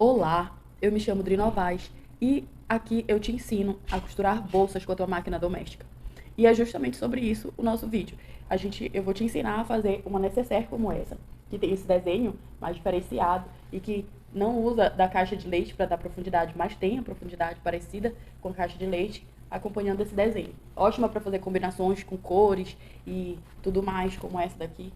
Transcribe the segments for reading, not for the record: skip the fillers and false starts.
Olá, eu me chamo Dri Novaes e aqui eu te ensino a costurar bolsas com a tua máquina doméstica. E é justamente sobre isso o nosso vídeo. Eu vou te ensinar a fazer uma nécessaire como essa, que tem esse desenho mais diferenciado e que não usa da caixa de leite para dar profundidade, mas tem a profundidade parecida com a caixa de leite, acompanhando esse desenho. Ótima para fazer combinações com cores e tudo mais, como essa daqui.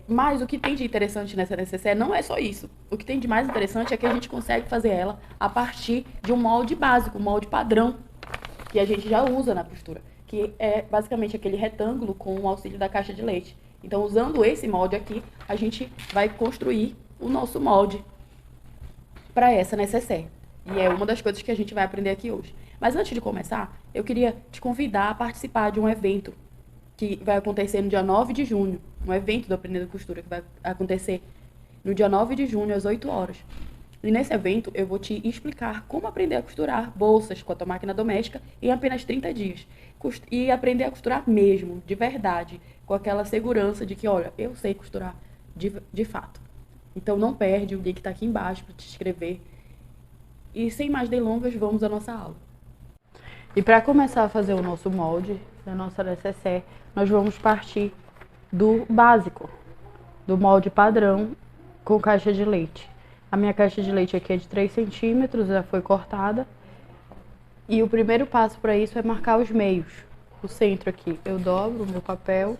Mas o que tem de interessante nessa necessaire não é só isso. O que tem de mais interessante é que a gente consegue fazer ela a partir de um molde básico, um molde padrão, que a gente já usa na costura, que é basicamente aquele retângulo com o auxílio da caixa de leite. Então, usando esse molde aqui, a gente vai construir o nosso molde para essa necessaire. E é uma das coisas que a gente vai aprender aqui hoje. Mas antes de começar, eu queria te convidar a participar de um evento que vai acontecer no dia 9 de junho, um evento do Aprendendo Costura, que vai acontecer no dia 9 de junho, às 8 horas. E nesse evento eu vou te explicar como aprender a costurar bolsas com a tua máquina doméstica em apenas 30 dias. E aprender a costurar mesmo, de verdade, com aquela segurança de que, olha, eu sei costurar de fato. Então não perde, o link está aqui embaixo para te inscrever. E sem mais delongas, vamos à nossa aula. E para começar a fazer o nosso molde da nossa necessaire, nós vamos partir do básico, do molde padrão com caixa de leite. A minha caixa de leite aqui é de 3 centímetros, já foi cortada. E o primeiro passo para isso é marcar os meios. O centro aqui, eu dobro o meu papel,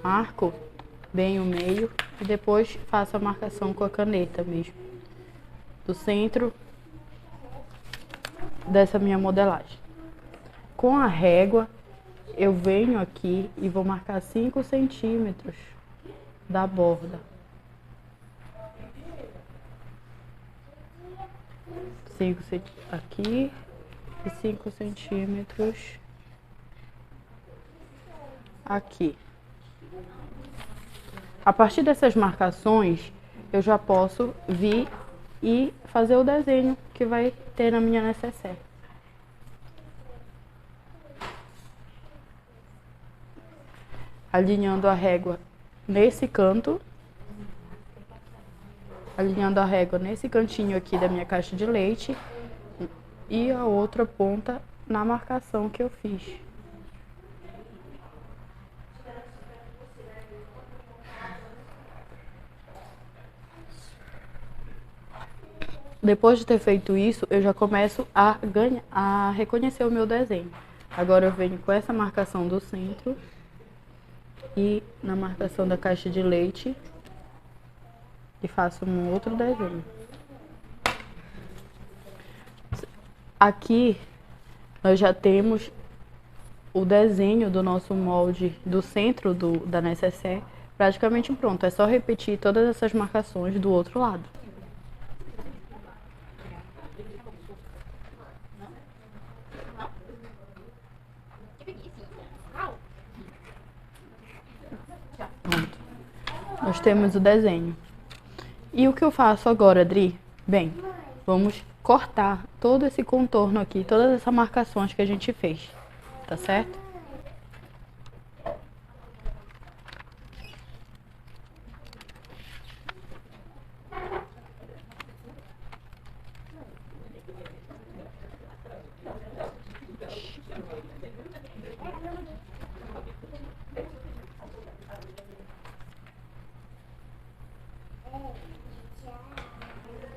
marco bem o meio e depois faço a marcação com a caneta mesmo, do centro dessa minha modelagem. Com a régua, eu venho aqui e vou marcar 5 centímetros da borda. 5 centímetros aqui e 5 centímetros aqui. A partir dessas marcações, eu já posso vir e fazer o desenho que vai ter na minha necessaire. Alinhando a régua nesse canto, alinhando a régua nesse cantinho aqui da minha caixa de leite e a outra ponta na marcação que eu fiz. Depois de ter feito isso, eu já começo a reconhecer o meu desenho. Agora eu venho com essa marcação do centro e na marcação da caixa de leite e faço um outro desenho. Aqui nós já temos o desenho do nosso molde do centro da necessaire praticamente pronto. É só repetir todas essas marcações do outro lado. Pronto. Nós temos o desenho. E o que eu faço agora, Dri? Bem, vamos cortar todo esse contorno aqui, todas essas marcações que a gente fez, tá certo?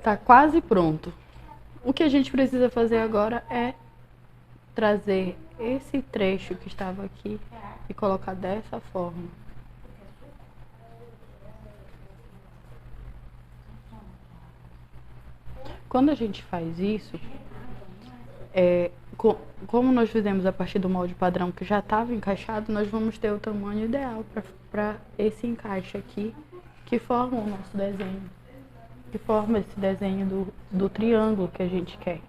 Tá quase pronto. O que a gente precisa fazer agora é trazer esse trecho que estava aqui e colocar dessa forma. Quando a gente faz isso, como nós fizemos a partir do molde padrão que já estava encaixado, nós vamos ter o tamanho ideal para esse encaixe aqui, que forma o nosso desenho, que forma esse desenho do triângulo que a gente quer,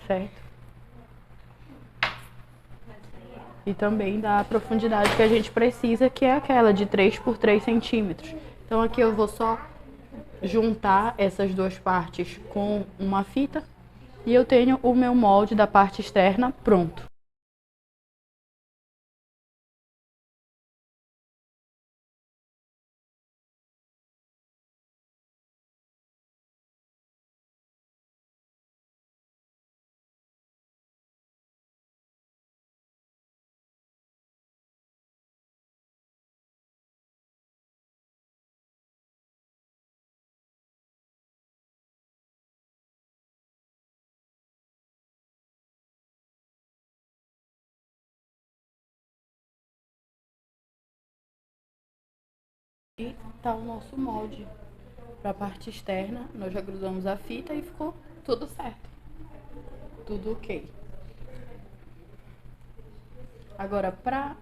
certo? E também da profundidade que a gente precisa, que é aquela de 3 por 3 centímetros. Então aqui eu vou só juntar essas duas partes com uma fita e eu tenho o meu molde da parte externa pronto. E tá o nosso molde para a parte externa. Nós já grudamos a fita e ficou tudo certo. Tudo ok. Agora, para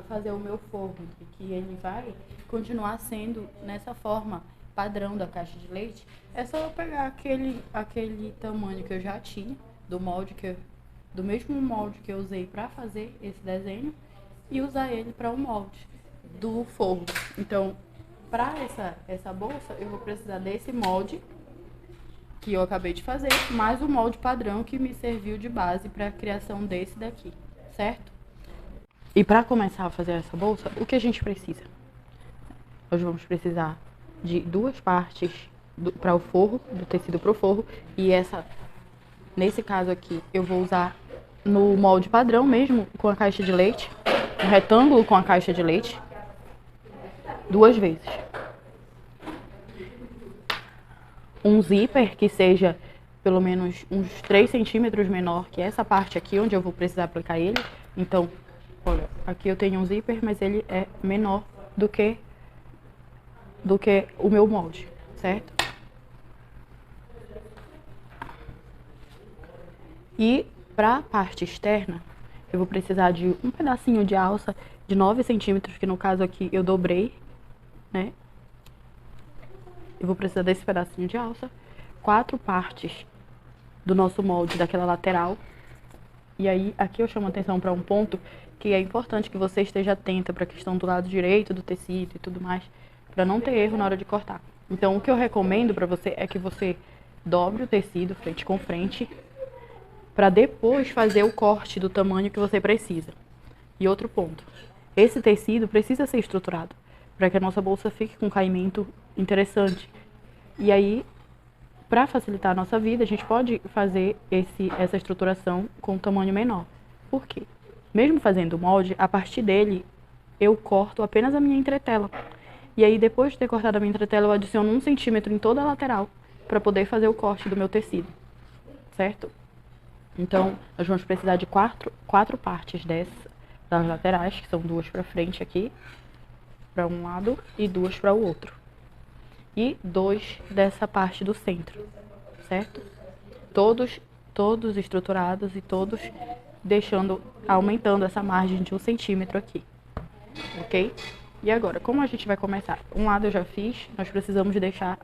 fazer o meu forro, que ele vai continuar sendo nessa forma padrão da caixa de leite, é só eu pegar aquele tamanho que eu já tinha, do mesmo molde que eu usei para fazer esse desenho, e usar ele para o molde do forro. Então, para essa bolsa, eu vou precisar desse molde que eu acabei de fazer, mais o molde padrão que me serviu de base para a criação desse daqui, certo? E para começar a fazer essa bolsa, o que a gente precisa? Nós vamos precisar de duas partes para o forro, do tecido para o forro, e nesse caso aqui, eu vou usar no molde padrão mesmo, com a caixa de leite, um retângulo com a caixa de leite, 2 vezes. Um zíper que seja pelo menos uns 3 centímetros menor que essa parte aqui, onde eu vou precisar aplicar ele. Então, olha, aqui eu tenho um zíper, mas ele é menor do que o meu molde, certo? E para a parte externa, eu vou precisar de um pedacinho de alça de 9 centímetros, que no caso aqui eu dobrei, né? Eu vou precisar desse pedacinho de alça, 4 partes do nosso molde daquela lateral. E aí, aqui eu chamo a atenção para um ponto que é importante que você esteja atenta para a questão do lado direito do tecido e tudo mais, para não ter erro na hora de cortar. Então, o que eu recomendo para você é que você dobre o tecido frente com frente, para depois fazer o corte do tamanho que você precisa. E outro ponto, esse tecido precisa ser estruturado, para que a nossa bolsa fique com um caimento interessante. E aí, para facilitar a nossa vida, a gente pode fazer essa estruturação com um tamanho menor. Por quê? Mesmo fazendo o molde, a partir dele, eu corto apenas a minha entretela. E aí, depois de ter cortado a minha entretela, eu adiciono 1 centímetro em toda a lateral, para poder fazer o corte do meu tecido, certo? Então, nós vamos precisar de quatro partes das laterais, que são 2 para frente aqui, para um lado, e 2 para o outro. E 2 dessa parte do centro, certo? Todos estruturados e todos aumentando essa margem de 1 centímetro aqui, ok? E agora, como a gente vai começar? Um lado eu já fiz, nós precisamos deixar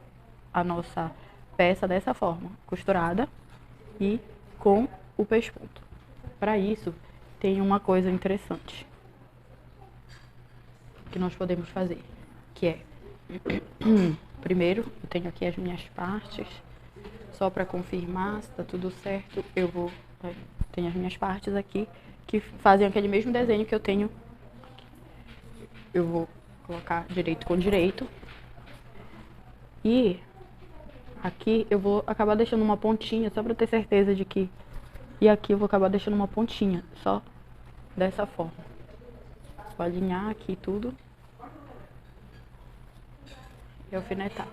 a nossa peça dessa forma, costurada e com o pesponto. Para isso, tem uma coisa interessante que nós podemos fazer, que é primeiro, eu tenho aqui as minhas partes, só para confirmar se tá tudo certo, tenho as minhas partes aqui, que fazem aquele mesmo desenho que eu tenho. Eu vou colocar direito com direito. E aqui eu vou acabar deixando uma pontinha, só para ter certeza de que... E aqui eu vou acabar deixando uma pontinha, só dessa forma. Vou alinhar aqui tudo e alfinetar.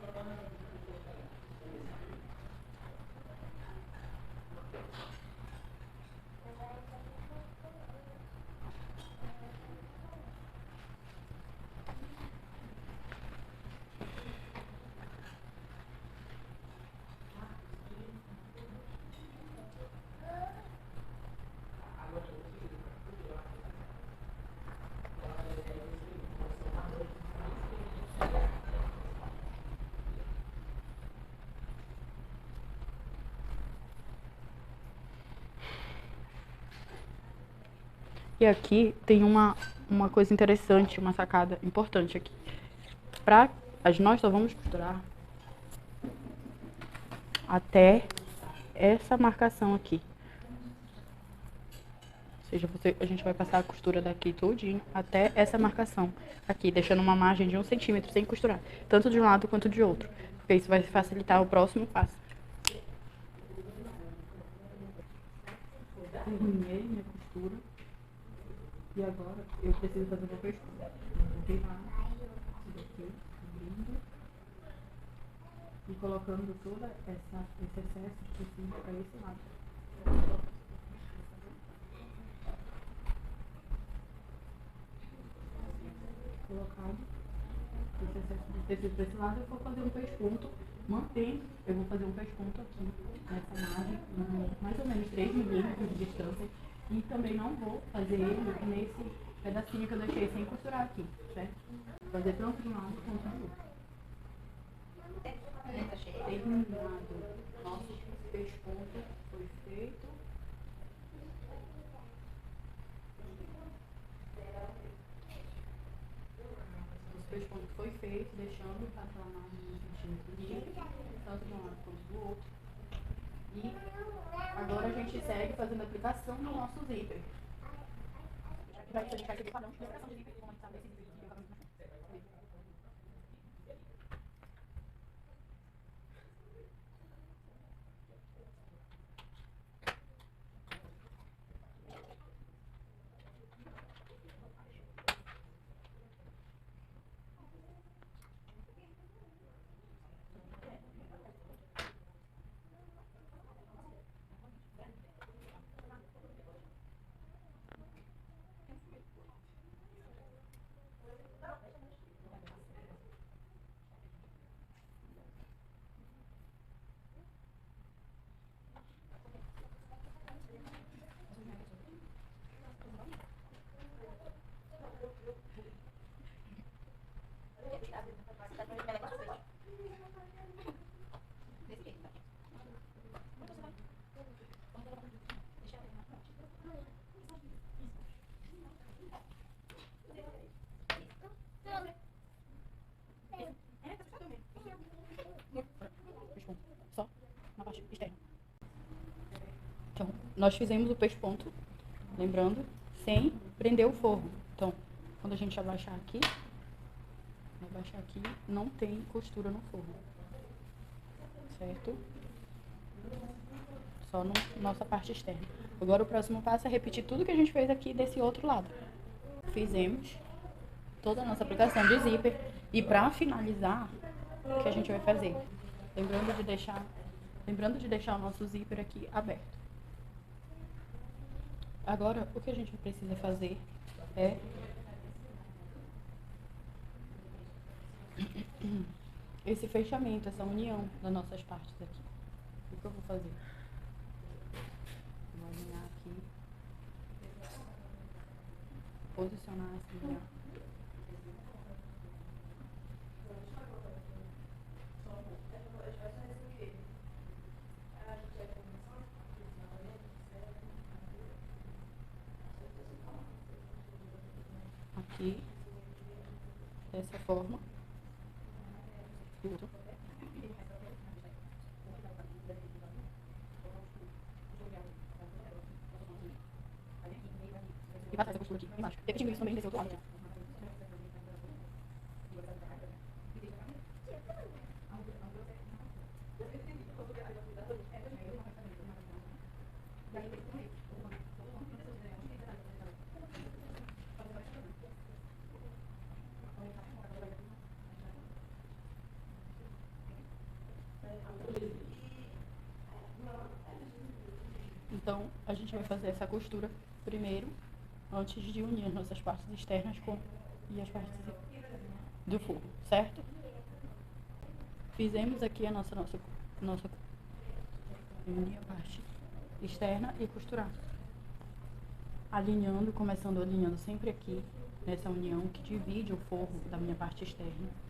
E aqui tem uma coisa interessante, uma sacada importante aqui. Nós só vamos costurar até essa marcação aqui. Ou seja, a gente vai passar a costura daqui todinho até essa marcação aqui, deixando uma margem de 1 centímetro sem costurar, tanto de um lado quanto de outro, porque isso vai facilitar o próximo passo. Terminei minha costura. E agora eu preciso fazer uma pesquisa. Vou queimar isso daqui, abrindo e colocando todo esse excesso de tecido para esse lado. Colocado. esse excesso de tecido para esse lado, eu vou fazer um pesponto, mantendo, eu vou fazer um pesponto aqui nessa margem, mais ou menos 3 milímetros de distância, e também não vou fazer ele nesse pedacinho que eu deixei sem costurar aqui, certo? Vou fazer tanto de um lado quanto do outro. Terminado, nosso pesponto foi feito. Esse pesponto foi feito, deixando aquela margem de 1 centímetro livre, tanto de um lado quanto do outro. E agora a gente segue fazendo a aplicação do nosso zíper. Para isso a gente vai seguir o padrão de aplicação de zíper, como a gente sabe, esse zíper de acabamento mais só na parte externa. Então, nós fizemos o pesponto, lembrando, sem prender o forro. Então, quando a gente abaixar aqui, não tem costura no forro, certo? Só na nossa parte externa. Agora o próximo passo é repetir tudo que a gente fez aqui desse outro lado. Fizemos toda a nossa aplicação de zíper e para finalizar, o que a gente vai fazer? Lembrando de deixar o nosso zíper aqui aberto. Agora, o que a gente precisa fazer é esse fechamento, essa união das nossas partes aqui. O que eu vou fazer? Vou alinhar aqui, posicionar essa linha. Aqui, dessa forma. E passar essa costura aqui embaixo. Repetindo isso também desse outro lado. Então, a gente vai fazer essa costura primeiro, antes de unir as nossas partes externas e as partes do forro, certo? Fizemos aqui a nossa unir a parte externa e costurar. Alinhando, começando alinhando sempre aqui, nessa união que divide o forro da minha parte externa.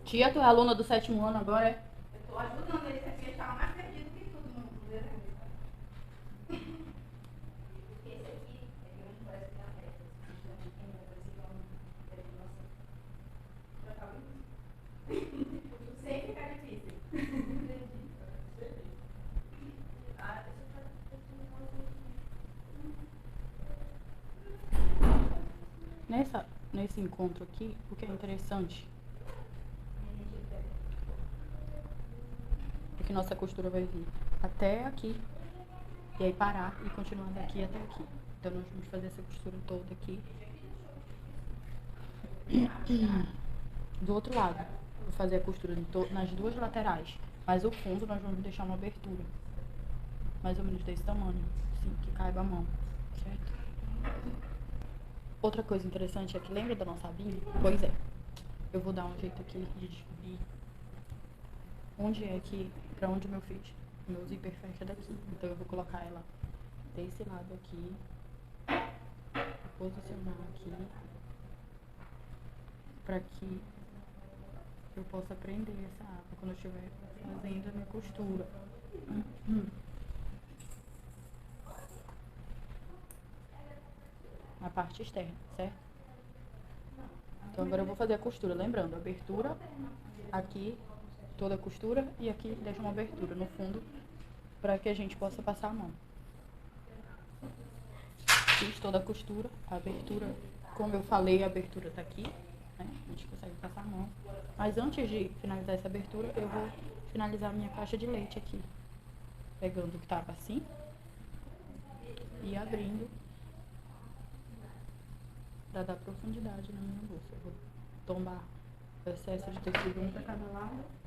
Tia, tu é aluna do 7º ano agora, é? Eu tô ajudando eles a fechar mais perdido que tudo no desenho. Esse aqui é que hoje parece que é a reta. Parece que é um sem ficar difícil. Nesse encontro aqui, o que é interessante é que nossa costura vai vir até aqui e aí parar e continuar daqui até aqui. Então nós vamos fazer essa costura toda aqui. Do outro lado, vou fazer a costura nas duas laterais, mas o fundo nós vamos deixar uma abertura, mais ou menos desse tamanho, assim, que caiba a mão, certo? Outra coisa interessante é que lembra da nossa abinha? Pois é, eu vou dar um jeito aqui de descobrir onde é que, pra onde meu zíper fecha daqui. Então eu vou colocar ela desse lado aqui, posicionar aqui, pra que eu possa prender essa aba quando eu estiver fazendo a minha costura. Na parte externa, certo? Então agora eu vou fazer a costura, lembrando, abertura aqui, toda a costura, e aqui deixa uma abertura no fundo para que a gente possa passar a mão. Fiz toda a costura, a abertura, como eu falei, a abertura tá aqui, né? A gente consegue passar a mão. Mas antes de finalizar essa abertura, eu vou finalizar a minha caixa de leite aqui, pegando o que tava assim e abrindo para dar profundidade na minha bolsa. Eu vou tombar o excesso de tecido um para cada lado.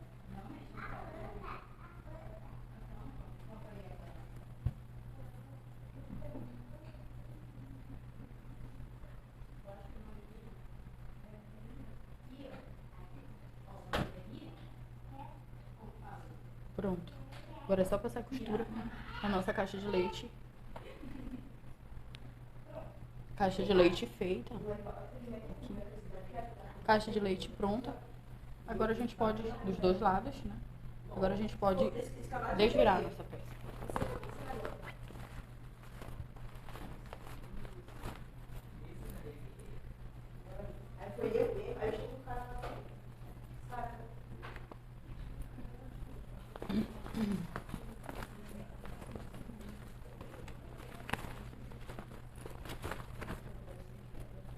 Pronto. Agora é só passar a costura na nossa caixa de leite. Caixa de leite feita. Aqui. Caixa de leite pronta. Agora a gente pode, dos dois lados, né? Agora a gente pode desvirar a nossa peça.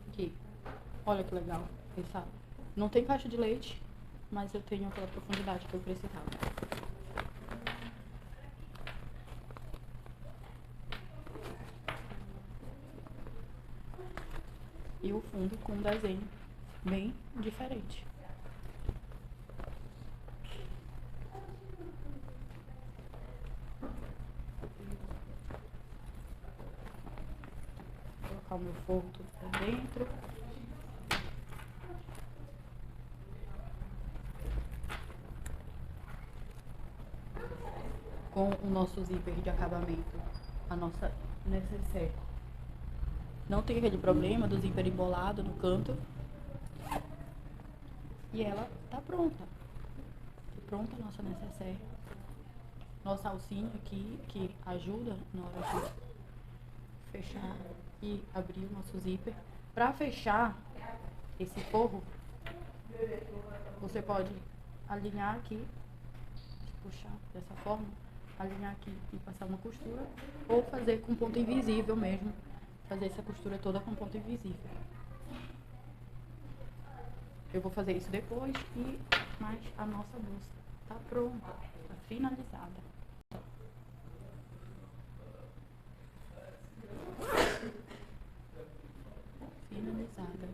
Aqui. Olha que legal. Essa... Não tem caixa de leite, mas eu tenho aquela profundidade que eu precisava. E o fundo com um desenho bem diferente. Vou colocar o meu forro tudo pra dentro. Com o nosso zíper de acabamento, a nossa necessaire. Não tem aquele problema do zíper embolado no canto. E ela tá pronta. Tá pronta a nossa necessaire. Nossa alcinha aqui, que ajuda na hora de fechar e abrir o nosso zíper. Para fechar esse forro, você pode alinhar aqui, puxar dessa forma, alinhar aqui e passar uma costura, ou fazer com ponto invisível mesmo, fazer essa costura toda com ponto invisível. Eu vou fazer isso depois, mas a nossa bolsa tá pronta, tá finalizada. Finalizada.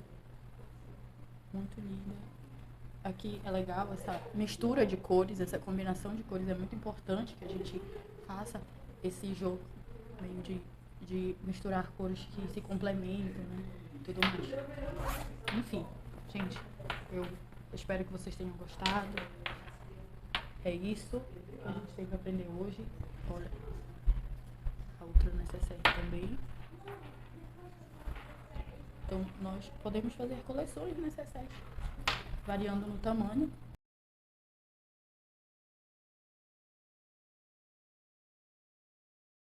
Muito linda. Aqui é legal essa mistura de cores, essa combinação de cores é muito importante que a gente faça esse jogo meio de misturar cores que se complementam, né? Tudo mais. Enfim, gente, eu espero que vocês tenham gostado. É isso que a gente tem que aprender hoje. Olha, a outra necessaire também. Então, nós podemos fazer coleções necessárias, variando no tamanho.